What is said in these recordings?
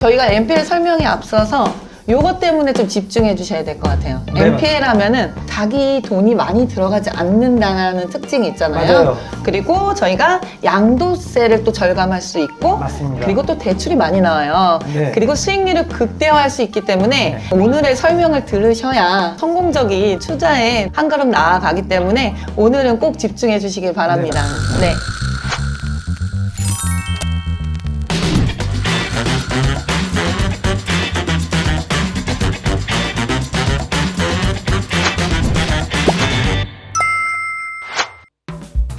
저희가 NPL 설명에 앞서서 요것 때문에 좀 집중해 주셔야 될 것 같아요. 네, NPL 하면은 자기 돈이 많이 들어가지 않는다는 특징이 있잖아요. 맞아요. 그리고 저희가 양도세를 또 절감할 수 있고, 맞습니다. 그리고 또 대출이 많이 나와요. 네. 그리고 수익률을 극대화할 수 있기 때문에 오늘의 설명을 들으셔야 성공적인 투자에 한 걸음 나아가기 때문에 오늘은 꼭 집중해 주시길 바랍니다. 네.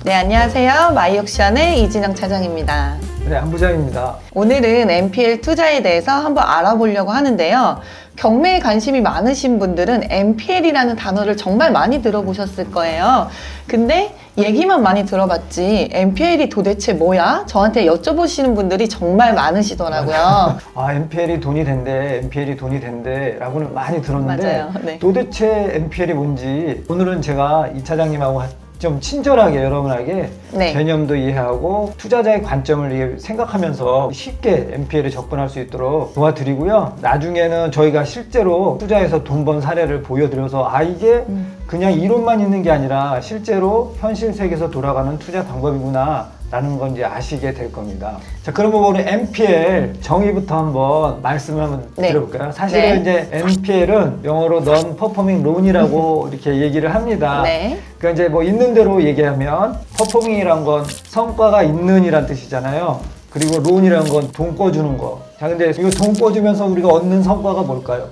네, 안녕하세요. 마이옥션의 이진영 차장입니다. 네, 안부장입니다. 오늘은 NPL 투자에 대해서 한번 알아보려고 하는데요. 경매에 관심이 많으신 분들은 NPL이라는 단어를 정말 많이 들어보셨을 거예요. 근데 얘기만 많이 들어봤지 NPL이 도대체 뭐야? 저한테 여쭤보시는 분들이 정말 많으시더라고요. 아, NPL이 돈이 된대, NPL이 돈이 된대 라고는 많이 들었는데 맞아요. 네. 도대체 NPL이 뭔지 오늘은 제가 이 차장님하고 좀 친절하게 여러분에게 네. 개념도 이해하고 투자자의 관점을 생각하면서 쉽게 NPL에 접근할 수 있도록 도와드리고요. 나중에는 저희가 실제로 투자해서 돈 번 사례를 보여드려서 이게 그냥 이론만 있는 게 아니라 실제로 현실 세계에서 돌아가는 투자 방법이구나 라는 건 이제 아시게 될 겁니다. 자, 그러면 우리 NPL 정의부터 한번 말씀을 한번 네. 드려볼까요? 사실은 네. 이제 NPL은 영어로 Non-Performing Loan이라고 이렇게 얘기를 합니다. 네. 그러니까 이제 뭐 있는 대로 얘기하면 performing이란 건 성과가 있는 이란 뜻이잖아요. 그리고 loan이란 건 돈 꿔주는 거. 자, 근데 이거 돈 꿔주면서 우리가 얻는 성과가 뭘까요?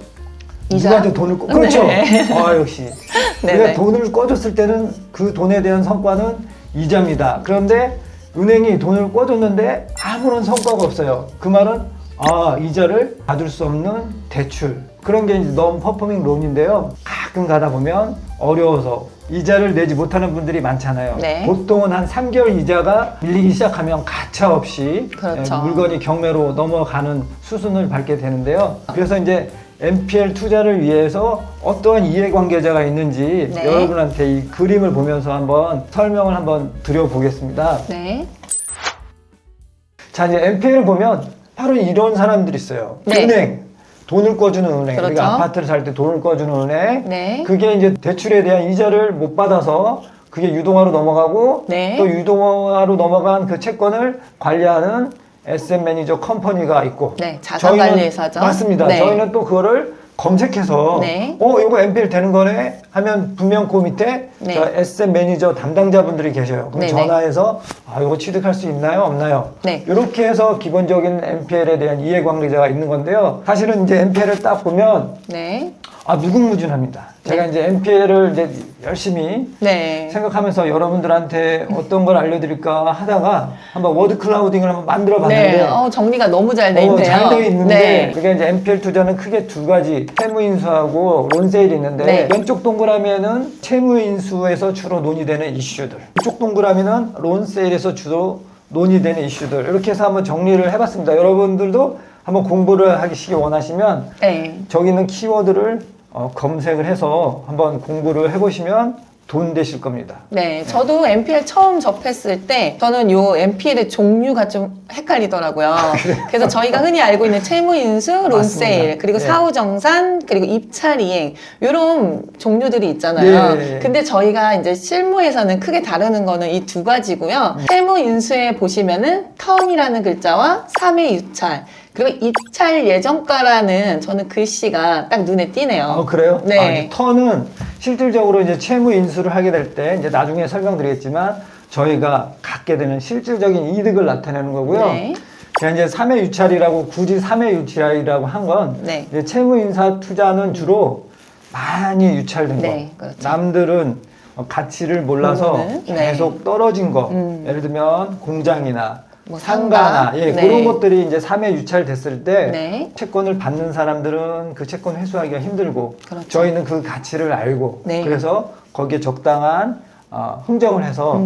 이자? 누구한테 돈을 그렇죠. 네. 역시 네네. 우리가 돈을 꿔줬을 때는 그 돈에 대한 성과는 이자입니다. 그런데 은행이 돈을 꿔줬는데 아무런 성과가 없어요. 그 말은 이자를 받을 수 없는 대출. 그런 게 이제 Non-Performing Loan인데요. 가끔 가다 보면 어려워서 이자를 내지 못하는 분들이 많잖아요. 네. 보통은 한 3개월 이자가 밀리기 시작하면 가차없이 그렇죠. 물건이 경매로 넘어가는 수순을 밟게 되는데요. 그래서 이제 NPL 투자를 위해서 어떠한 이해관계자가 있는지 네. 여러분한테 이 그림을 보면서 한번 설명을 한번 드려보겠습니다. 네. 자, 이제 NPL을 보면 바로 이런 사람들이 있어요. 네. 은행, 돈을 꿔주는 은행, 그렇죠. 우리가 아파트를 살 때 돈을 꿔주는 은행, 네. 그게 이제 대출에 대한 이자를 못 받아서 그게 유동화로 넘어가고 네. 또 유동화로 넘어간 그 채권을 관리하는 에셋 매니저 컴퍼니가 있고 네, 자산관리회사죠. 맞습니다. 네. 저희는 또 그거를 검색해서 네. 이거 NPL 되는 거네 하면 분명 그 밑에 네. 저 에셋 매니저 담당자분들이 계셔요. 그럼 네네. 전화해서 이거 취득할 수 있나요? 없나요? 네. 이렇게 해서 기본적인 NPL에 대한 이해관계자가 있는 건데요. 사실은 이제 NPL을 딱 보면 네. 무궁무진합니다. 제가 이제 NPL을 이제 열심히 네. 생각하면서 여러분들한테 어떤 걸 알려드릴까 하다가 한번 워드 클라우딩을 한번 만들어 봤는데 네. 정리가 너무 잘 돼 있네요. 잘 되어 있는데 네. 그게 이제 NPL 투자는 크게 두 가지 채무인수하고 론세일이 있는데 네. 왼쪽 동그라미에는 채무인수에서 주로 논의되는 이슈들, 이쪽 동그라미는 론세일에서 주로 논의되는 이슈들, 이렇게 해서 한번 정리를 해봤습니다. 여러분들도 한번 공부를 하시기 원하시면 네. 저기 있는 키워드를 검색을 해서 한번 공부를 해보시면 돈 되실 겁니다. 네, 저도 NPL 처음 접했을 때 저는 요 NPL의 종류가 좀 헷갈리더라고요. 그래서 저희가 흔히 알고 있는 채무인수, 론세일, 맞습니다. 그리고 네. 사후정산, 그리고 입찰이행 이런 종류들이 있잖아요. 네. 근데 저희가 이제 실무에서는 크게 다루는 거는 이 두 가지고요. 채무인수에 보시면은 턴이라는 글자와 3회 유찰, 그리고 입찰 예정가라는 저는 글씨가 딱 눈에 띄네요. 그래요? 네. 이제 턴은 실질적으로 이제 채무 인수를 하게 될 때 이제 나중에 설명드리겠지만 저희가 갖게 되는 실질적인 이득을 나타내는 거고요. 네. 제가 이제 3회 유찰이라고 굳이 3회 유찰이라고 한 건 네. 이제 채무 인사 투자는 주로 많이 유찰된 네, 거. 그렇죠. 남들은 가치를 몰라서 모르는, 네. 계속 떨어진 거. 예를 들면 공장이나 뭐 상가나 상가. 네. 그런 것들이 이제 3회 유찰됐을 때 네. 채권을 받는 사람들은 그 채권 회수하기가 힘들고 그렇죠. 저희는 그 가치를 알고 네. 그래서 거기에 적당한 흥정을 해서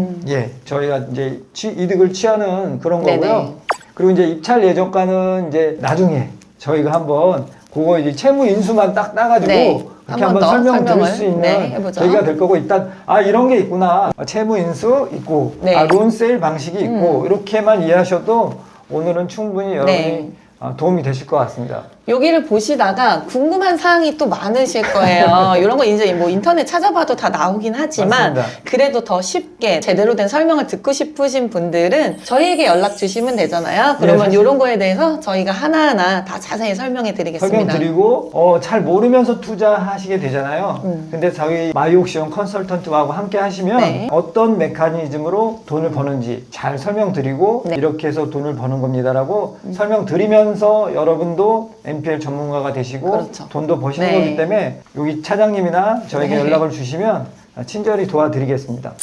저희가 이제 이득을 취하는 그런 네네. 거고요. 그리고 이제 입찰 예정가는 이제 나중에 저희가 한번 그거 이제 채무 인수만 딱 따가지고 네. 그렇게 한번 한번 더 설명 드릴 설명을, 수 있는 네, 해보죠. 계기가 될 거고 일단 이런 게 있구나. 채무 인수 있고 네. 론세일 방식이 있고 이렇게만 이해하셔도 오늘은 충분히 여러분이 네. 도움이 되실 것 같습니다. 여기를 보시다가 궁금한 사항이 또 많으실 거예요. 이런 거 이제 뭐 인터넷 찾아봐도 다 나오긴 하지만 맞습니다. 그래도 더 쉽게 제대로 된 설명을 듣고 싶으신 분들은 저희에게 연락 주시면 되잖아요. 그러면 사실- 이런 거에 대해서 저희가 하나하나 다 자세히 설명해 드리겠습니다. 설명드리고 잘 모르면서 투자하시게 되잖아요. 근데 저희 마이옥시온 컨설턴트하고 함께 하시면 네. 어떤 메커니즘으로 돈을 버는지 잘 설명드리고 네. 이렇게 해서 돈을 버는 겁니다라고 설명드리면서 여러분도 NPL 전문가가 되시고 그렇죠. 돈도 버시는 네. 거기 때문에 여기 차장님이나 저에게 네. 연락을 주시면 친절히 도와드리겠습니다.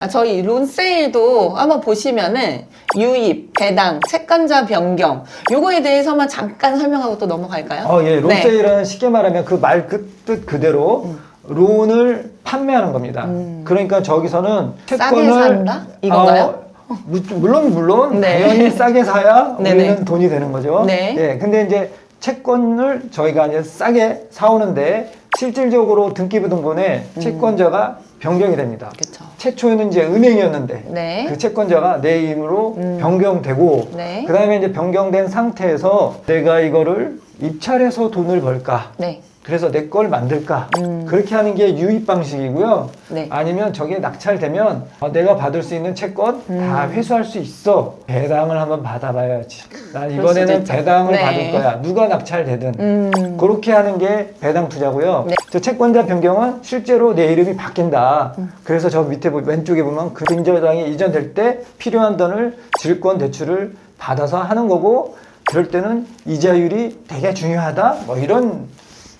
저희 론세일도 한번 보시면은 유입, 배당, 채권자 변경 요거에 대해서만 잠깐 설명하고 또 넘어갈까요? 예, 네. 론세일은 쉽게 말하면 그 말 뜻 그대로 론을 판매하는 겁니다. 그러니까 저기서는 싸게 산다? 이건가요? 물론 네. 당연히 싸게 사야 네네. 우리는 돈이 되는 거죠. 네. 예, 근데 이제 채권을 저희가 이제 싸게 사오는데 실질적으로 등기부등본에 채권자가 변경이 됩니다. 그렇죠. 최초에는 이제 은행이었는데 네. 그 채권자가 내 이름으로 변경되고 네. 그 다음에 이제 변경된 상태에서 내가 이거를 입찰해서 돈을 벌까 네. 그래서 내 걸 만들까 그렇게 하는 게 유입 방식이고요. 네. 아니면 저게 낙찰되면 내가 받을 수 있는 채권 다 회수할 수 있어. 배당을 한번 받아봐야지. 난 수도 이번에는 있죠. 배당을 네. 받을 거야. 누가 낙찰되든. 그렇게 하는 게 배당 투자고요. 네. 저 채권자 변경은 실제로 내 이름이 바뀐다. 그래서 저 밑에 왼쪽에 보면 그 근저당이 이전될 때 필요한 돈을 질권 대출을 받아서 하는 거고 그럴 때는 이자율이 되게 중요하다. 뭐 이런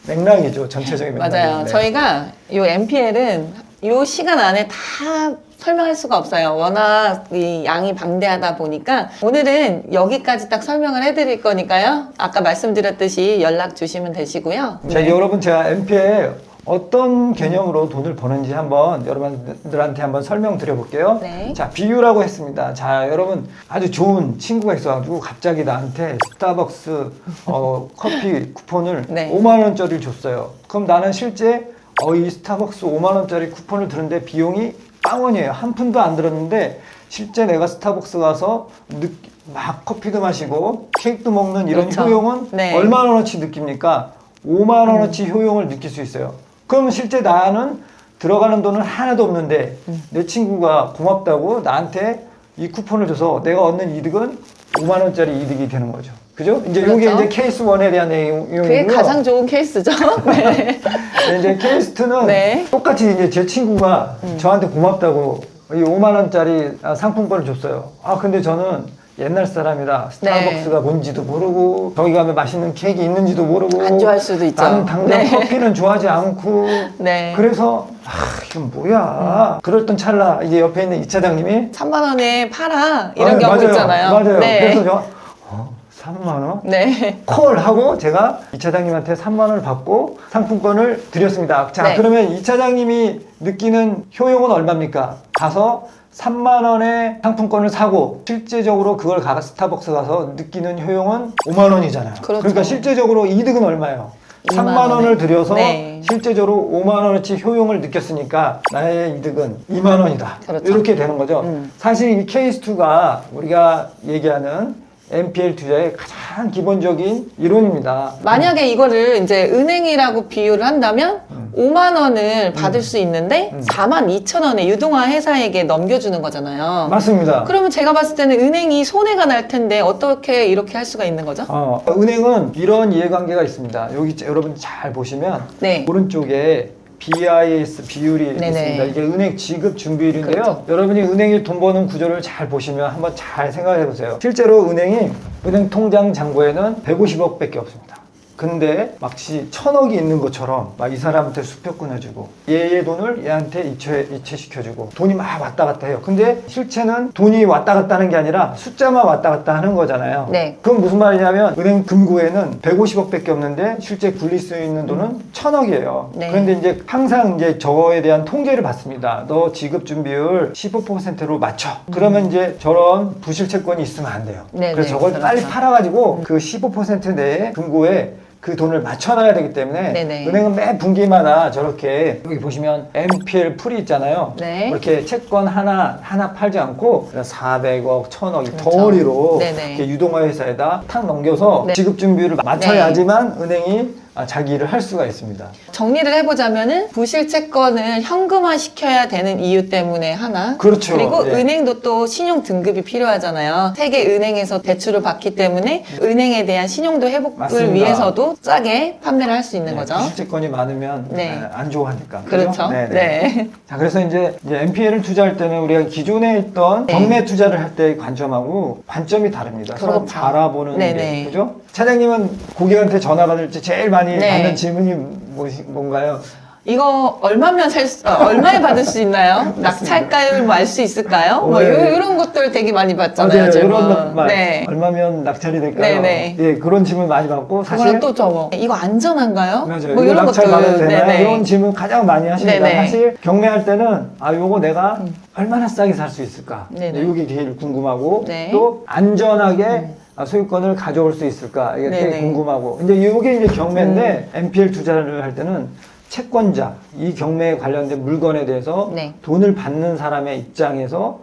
맥락이죠. 전체적인 맥락. 맞아요. 저희가 이 NPL은 이 시간 안에 다 설명할 수가 없어요. 워낙 이 양이 방대하다 보니까 오늘은 여기까지 딱 설명을 해드릴 거니까요. 아까 말씀드렸듯이 연락 주시면 되시고요. 자, 여러분 제가 NPL 어떤 개념으로 돈을 버는지 한번 여러분들한테 한번 설명드려 볼게요. 네. 자, 비유라고 했습니다. 자, 여러분 아주 좋은 친구가 있어가지고 갑자기 나한테 스타벅스 커피 쿠폰을 네. 5만 원짜리를 줬어요. 그럼 나는 실제 이 스타벅스 5만 원짜리 쿠폰을 드는데 비용이 0원이에요. 한 푼도 안 들었는데 실제 내가 스타벅스 가서 막 커피도 마시고 케이크도 먹는 이런 그렇죠. 효용은 네. 얼마나 원어치 느낍니까? 5만 원어치 효용을 느낄 수 있어요. 그러면 실제 나는 들어가는 돈은 하나도 없는데 내 친구가 고맙다고 나한테 이 쿠폰을 줘서 내가 얻는 이득은 5만 원짜리 이득이 되는 거죠. 그죠? 이제 그렇죠. 이게 이제 케이스 1에 대한 내용이고요. 그게 가장 좋은 케이스죠. 네. 이제 케이스 2는 네. 똑같이 이제 제 친구가 저한테 고맙다고 이 5만 원짜리 상품권을 줬어요. 근데 저는 옛날 사람이라 스타벅스가 뭔지도 모르고 저기 가면 맛있는 케이크 있는지도 모르고 안 좋아할 수도 있죠. 나는 당장 네. 커피는 좋아하지 않고 네. 그래서 이건 뭐야 그랬던 찰나 이제 옆에 있는 이 차장님이 3만 원에 팔아 이런 경우 맞아요. 있잖아요. 맞아요. 네. 그래서 제가 3만 원? 네. 콜 하고 제가 이 차장님한테 3만 원을 받고 상품권을 드렸습니다. 자, 네. 그러면 이 차장님이 느끼는 효용은 얼마입니까? 가서 3만 원의 상품권을 사고 실제적으로 그걸 스타벅스 가서 느끼는 효용은 5만 원이잖아요. 그렇죠. 그러니까 실제적으로 이득은 얼마예요? 2만 3만 원을 들여서 네. 실제적으로 5만 원어치 효용을 느꼈으니까 나의 이득은 2만 원이다. 그렇죠. 이렇게 되는 거죠. 사실 이 케이스 2가 우리가 얘기하는 NPL 투자의 가장 기본적인 이론입니다. 만약에 이거를 이제 은행이라고 비유를 한다면 5만 원을 받을 수 있는데 4만 2천 원에 유동화 회사에게 넘겨주는 거잖아요. 맞습니다. 그러면 제가 봤을 때는 은행이 손해가 날 텐데 어떻게 이렇게 할 수가 있는 거죠? 은행은 이런 이해관계가 있습니다. 여기 여러분 잘 보시면 네. 오른쪽에 BIS 비율이 네네. 있습니다. 이게 은행 지급 준비율인데요. 그렇죠. 여러분이 은행이 돈 버는 구조를 잘 보시면 한번 잘 생각해 보세요. 실제로 은행 통장 잔고에는 150억 밖에 없습니다. 근데 마치 1000억이 있는 것처럼 막 이 사람한테 수표 끊어주고 얘의 돈을 얘한테 이체시켜주고 돈이 막 왔다 갔다 해요. 근데 실체는 돈이 왔다 갔다 하는 게 아니라 숫자만 왔다 갔다 하는 거잖아요. 네. 그건 무슨 말이냐면 은행 금고에는 150억 밖에 없는데 실제 굴릴 수 있는 돈은 1000억이에요. 네. 그런데 이제 항상 이제 저거에 대한 통계를 받습니다. 너 지급 준비율 15%로 맞춰. 그러면 이제 저런 부실 채권이 있으면 안 돼요. 네, 그래서 네, 저걸 그렇죠. 빨리 팔아가지고 그 15% 내에 금고에 그 돈을 맞춰놔야 되기 때문에 네네. 은행은 매 분기마다 저렇게 여기 보시면 MPL 풀이 있잖아요. 네. 이렇게 채권 하나 팔지 않고 400억, 1000억이 그렇죠. 덩어리로 네네. 이렇게 유동화 회사에다 탁 넘겨서 네. 지급 준비율을 맞춰야지만 은행이 자기 일을 할 수가 있습니다. 정리를 해보자면은 부실 채권을 현금화 시켜야 되는 이유 때문에 하나. 그렇죠. 그리고 예. 은행도 또 신용 등급이 필요하잖아요. 세계 은행에서 대출을 받기 때문에 은행에 대한 신용도 회복을 맞습니다. 위해서도 싸게 판매를 할 수 있는 네, 거죠. 부실채권이 많으면 네. 안 좋아하니까. 그렇죠. 네. 네. 자, 그래서 이제 MPL을 투자할 때는 우리가 기존에 있던 네. 경매 투자를 할 때의 관점하고 관점이 다릅니다. 서로 그렇죠. 바라보는 네네. 게, 그죠? 차장님은 고객한테 전화 받을 때 제일 많이 네. 받는 질문이 뭔가요? 이거 얼마에 받을 수 있나요? 낙찰가율 뭐 알 수 있을까요? 뭐 네. 이런 것들 되게 많이 받잖아요. 맞아요. 질문. 이런 말. 네. 얼마면 낙찰이 될까요? 네네. 예, 그런 질문 많이 받고 사실 그거랑 또 저거 이거 안전한가요? 맞아요. 뭐 이거 이런 낙찰 것들. 받아도 되나요? 네네. 이런 질문 가장 많이 하십니다. 네네. 사실 경매할 때는 요거 내가 얼마나 싸게 살 수 있을까? 네네. 이게 제일 궁금하고 네. 또 안전하게 소유권을 가져올 수 있을까? 이게 되게 네네. 궁금하고 이제 이게 이제 경매인데 MPL 투자를 할 때는 채권자, 이 경매에 관련된 물건에 대해서 네. 돈을 받는 사람의 입장에서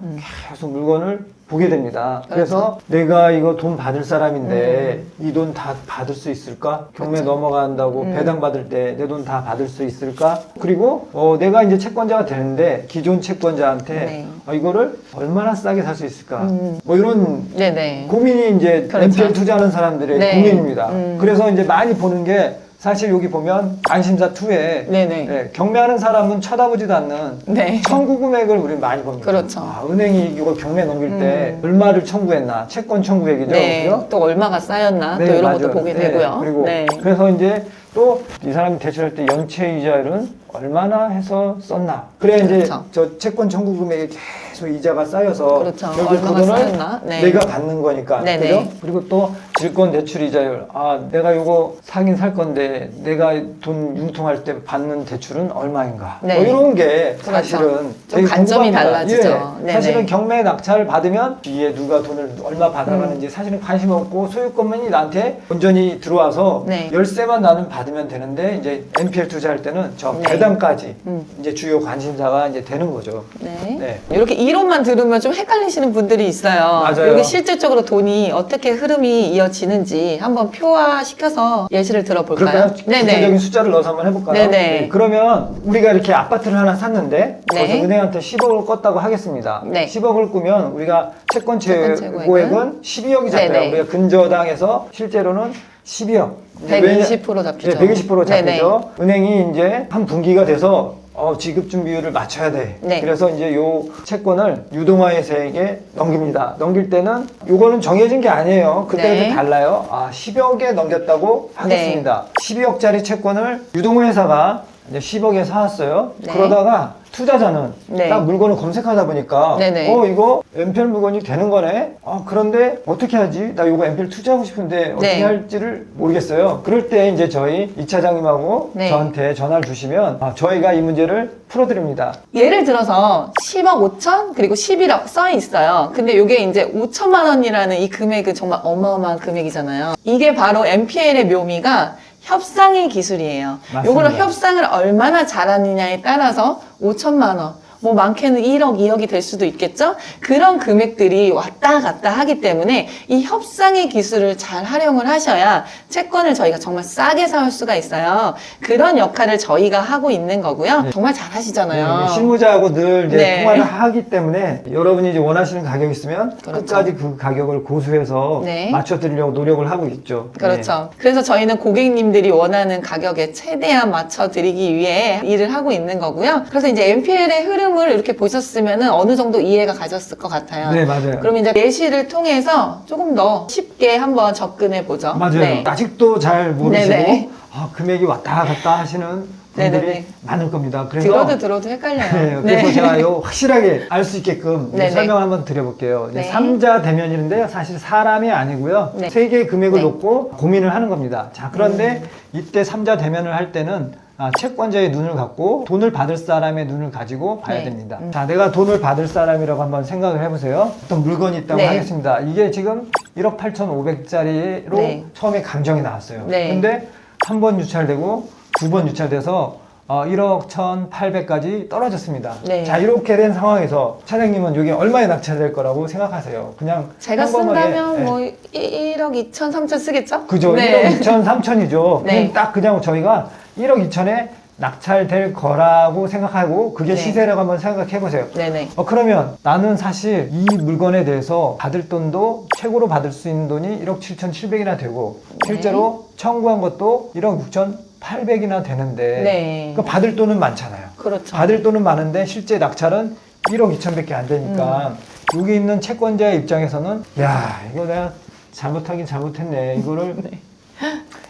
계속 물건을 보게 됩니다. 그렇죠. 그래서 내가 이거 돈 받을 사람인데 이 돈 다 받을 수 있을까? 경매 그렇죠. 넘어간다고 배당 받을 때 내 돈 다 받을 수 있을까? 그리고 내가 이제 채권자가 되는데 기존 채권자한테 네. 이거를 얼마나 싸게 살 수 있을까? 뭐 이런 네네. 고민이 이제 그렇죠. MPL 투자하는 사람들의 네. 고민입니다. 그래서 이제 많이 보는 게 사실 여기 보면 관심사 2에 네네. 경매하는 사람은 쳐다보지도 않는 네. 청구 금액을 우리는 많이 봅니다. 그렇죠. 은행이 이거 경매 넘길 때 얼마를 청구했나 채권 청구액이죠. 네. 그죠? 또 얼마가 쌓였나 네, 또 이런 맞아요. 것도 보게 네, 되고요. 그리고 네. 그래서 이제 또 이 사람이 대출할 때 연체 이자율은 얼마나 해서 썼나. 그래야 이제 그렇죠. 저 채권 청구 금액이 계속 이자가 쌓여서 그렇죠. 결국 그 얼마가 돈을 쌓였나. 네. 내가 받는 거니까. 네네. 그죠? 그리고 또 질권 대출 이자율. 내가 이거 사긴 살 건데 내가 돈 융통할 때 받는 대출은 얼마인가. 네. 뭐 이런 게 그렇죠. 사실은 좀 되게 관점이 궁금합니다. 달라지죠. 네네. 사실은 경매 낙찰 받으면 뒤에 누가 돈을 얼마 받아가는지 사실은 관심 없고 소유권만이 나한테 온전히 들어와서 네. 열세만 나는 받으면 되는데 이제 MPL 투자할 때는 저 네. 배당까지 이제 주요 관심사가 이제 되는 거죠. 네. 네. 이렇게 이론만 들으면 좀 헷갈리시는 분들이 있어요. 맞아요. 여기 실질적으로 돈이 어떻게 흐름이 이어지는지 한번 표화시켜서 예시를 들어볼까요? 그럴까요? 네네. 구체적인 숫자를 넣어서 한번 해볼까요? 네네. 그러면 우리가 이렇게 아파트를 하나 샀는데 네. 그래서 은행한테 10억을 껐다고 하겠습니다. 네. 10억을 꾸면 우리가 채권 채권 최고액은 12억이 잡혀요. 네네. 우리가 근저당에서 실제로는 12억. 120% 잡히죠. 네, 120% 잡히죠. 네네. 은행이 이제 한 분기가 돼서 지급 준비율을 맞춰야 돼. 네. 그래서 이제 요 채권을 유동화회사에게 넘깁니다. 넘길 때는 요거는 정해진 게 아니에요. 그때는 네. 좀 달라요. 10억에 넘겼다고 하겠습니다. 12억짜리 채권을 유동회사가 이제 10억에 사왔어요. 네. 그러다가 투자자는 네. 딱 물건을 검색하다 보니까 네네. 이거 MPL 물건이 되는 거네. 그런데 어떻게 하지? 나 이거 MPL 투자하고 싶은데 어떻게 네. 할지를 모르겠어요. 그럴 때 이제 저희 이 차장님하고 네. 저한테 전화를 주시면 저희가 이 문제를 풀어드립니다. 예를 들어서 10억 5천 그리고 11억 써 있어요. 근데 이게 이제 5천만 원이라는 이 금액은 정말 어마어마한 금액이잖아요. 이게 바로 MPL의 묘미가 협상의 기술이에요. 맞습니다. 요거를 협상을 얼마나 잘하느냐에 따라서 5천만 원, 뭐 많게는 1억, 2억이 될 수도 있겠죠? 그런 금액들이 왔다 갔다 하기 때문에 이 협상의 기술을 잘 활용을 하셔야 채권을 저희가 정말 싸게 사올 수가 있어요. 그런 역할을 저희가 하고 있는 거고요. 정말 잘 하시잖아요. 네, 실무자하고 늘 이제 네. 통화를 하기 때문에 여러분이 이제 원하시는 가격이 있으면 그렇죠. 끝까지 그 가격을 고수해서 네. 맞춰드리려고 노력을 하고 있죠. 그렇죠. 그래서 저희는 고객님들이 원하는 가격에 최대한 맞춰드리기 위해 일을 하고 있는 거고요. 그래서 이제 MPL의 흐름을 이렇게 보셨으면 어느 정도 이해가 가졌을 것 같아요. 네, 맞아요. 그럼 이제 예시를 통해서 조금 더 쉽게 한번 접근해 보죠. 맞아요. 네. 아직도 잘 모르시고 네네. 금액이 왔다 갔다 하시는 분들이 네네네. 많을 겁니다. 그래서 들어도 헷갈려요. 네, 그래서 제가 요 확실하게 알 수 있게끔 이제 네네. 설명 한번 드려볼게요. 이제 네. 3자 대면인데요. 사실 사람이 아니고요. 네. 세 개의 금액을 네. 놓고 고민을 하는 겁니다. 자, 그런데 이때 3자 대면을 할 때는 채권자의 눈을 갖고 돈을 받을 사람의 눈을 가지고 봐야 네. 됩니다. 자, 내가 돈을 받을 사람이라고 한번 생각을 해보세요. 어떤 물건이 있다고 네. 하겠습니다. 이게 지금 1억 8,500짜리로 네. 처음에 감정이 나왔어요. 네. 근데 한 번 유찰되고 두 번 유찰돼서 1억 1,800까지 떨어졌습니다. 네. 자, 이렇게 된 상황에서 차장님은 여기 얼마에 낙찰될 거라고 생각하세요? 그냥 제가 평범하게, 쓴다면 네. 뭐 1억 2천, 3천 쓰겠죠? 그죠? 네. 1억 2천, 3천이죠. 네. 그냥 저희가 1억 2천에 낙찰될 거라고 생각하고 그게 네. 시세라고 한번 생각해 보세요. 네네. 그러면 나는 사실 이 물건에 대해서 받을 돈도 최고로 받을 수 있는 돈이 1억 7,700이나 되고 실제로 청구한 것도 1억 6,800이나 되는데 네. 그 받을 돈은 많잖아요. 그렇죠. 받을 돈은 많은데 실제 낙찰은 1억 2천밖에 안 되니까 여기 있는 채권자의 입장에서는 야, 이거 내가 잘못하긴 잘못했네. 이거를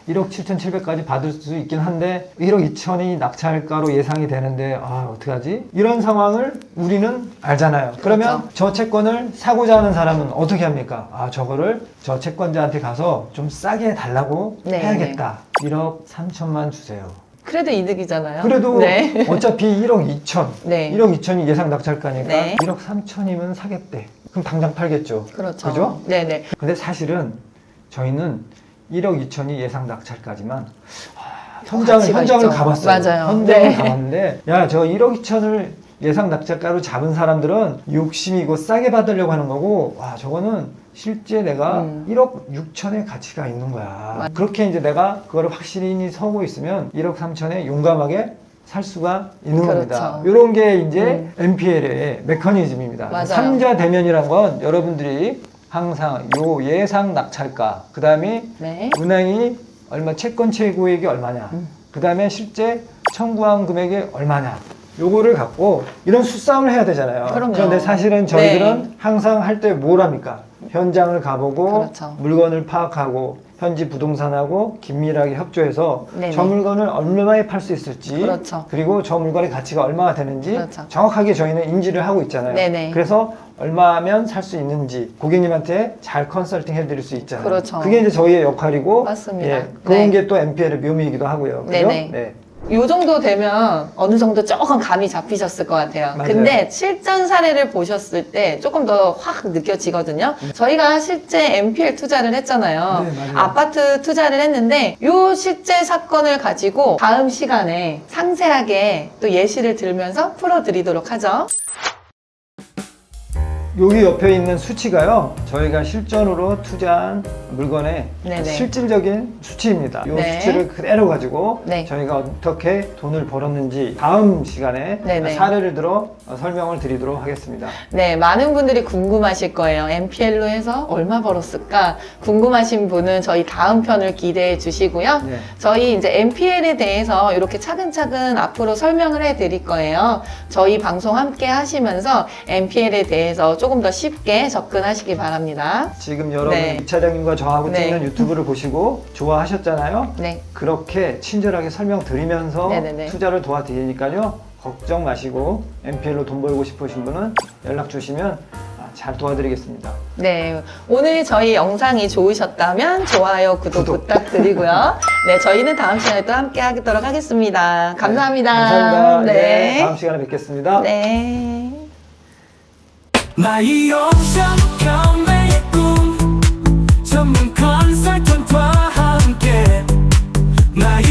1억 7,700까지 받을 수 있긴 한데 1억 2천이 낙찰가로 예상이 되는데 어떡하지? 이런 상황을 우리는 알잖아요. 그러면 그렇죠. 저 채권을 사고자 하는 사람은 어떻게 합니까? 저거를 저 채권자한테 가서 좀 싸게 달라고 네, 해야겠다. 1억 3천만 주세요. 그래도 이득이잖아요. 그래도 네. 어차피 1억 2천, 네. 1억 2천이 예상 낙찰가니까 네. 1억 3천이면 사겠대. 그럼 당장 팔겠죠. 그렇죠. 그죠? 네네. 근데 사실은 저희는 1억 2천이 예상 낙찰가지만 현장을 가치가 있죠. 가봤어요. 맞아요. 현장을 네. 가봤는데 저 1억 2천을 예상 낙찰가로 잡은 사람들은 욕심이고 싸게 받으려고 하는 거고 저거는 실제 내가 1억 6천의 가치가 있는 거야. 그렇게 이제 내가 그거를 확실히 서고 있으면 1억 3천에 용감하게 살 수가 있는 그렇죠. 겁니다. 이런 게 이제 NPL의 메커니즘입니다. 맞아요. 3자 대면이란 건 여러분들이 항상 요 예상 낙찰가, 그 다음에 네. 은행이 얼마 채권 최고액이 얼마냐, 그 다음에 실제 청구한 금액이 얼마냐, 요거를 갖고 이런 수싸움을 해야 되잖아요. 그럼요. 그런데 사실은 저희들은 네. 항상 할 때 뭘 합니까? 현장을 가보고 그렇죠. 물건을 파악하고 현지 부동산하고 긴밀하게 협조해서 네네. 저 물건을 얼마에 팔 수 있을지, 그렇죠. 그리고 저 물건의 가치가 얼마나 되는지 그렇죠. 정확하게 저희는 인지를 하고 있잖아요. 네네. 그래서 얼마면 살 수 있는지 고객님한테 잘 컨설팅 해드릴 수 있잖아요. 그렇죠. 그게 이제 저희의 역할이고, 맞습니다. 그런 네. 게 또 NPL의 묘미이기도 하고요. 그죠? 네네. 네. 요 정도 되면 어느 정도 조금 감이 잡히셨을 것 같아요. 맞아요. 근데 실전 사례를 보셨을 때 조금 더 확 느껴지거든요. 저희가 실제 NPL 투자를 했잖아요. 네, 맞아요. 아파트 투자를 했는데 요 실제 사건을 가지고 다음 시간에 상세하게 또 예시를 들면서 풀어드리도록 하죠. 여기 옆에 있는 수치가요, 저희가 실전으로 투자한 물건의 네네. 실질적인 수치입니다. 이 네. 수치를 그대로 가지고 네. 저희가 어떻게 돈을 벌었는지 다음 시간에 네네. 사례를 들어 설명을 드리도록 하겠습니다. 네, 많은 분들이 궁금하실 거예요. NPL로 해서 얼마 벌었을까? 궁금하신 분은 저희 다음 편을 기대해 주시고요. 네. 저희 이제 NPL에 대해서 이렇게 차근차근 앞으로 설명을 해 드릴 거예요. 저희 방송 함께 하시면서 NPL에 대해서 조금 더 쉽게 접근하시기 바랍니다. 지금 여러분 네. 이 차장님과 저하고 네. 찍는 유튜브를 보시고 좋아하셨잖아요. 네. 그렇게 친절하게 설명드리면서 네네네. 투자를 도와드리니까요, 걱정 마시고 NPL로 돈 벌고 싶으신 분은 연락 주시면 잘 도와드리겠습니다. 네. 오늘 저희 영상이 좋으셨다면 좋아요, 구독 부탁드리고요. 네, 저희는 다음 시간에 또 함께 하도록 하겠습니다. 감사합니다. 감사합니다. 네. 다음 시간에 뵙겠습니다. 네. My ocean 경매의 꿈 전문 컨설턴트와 함께 My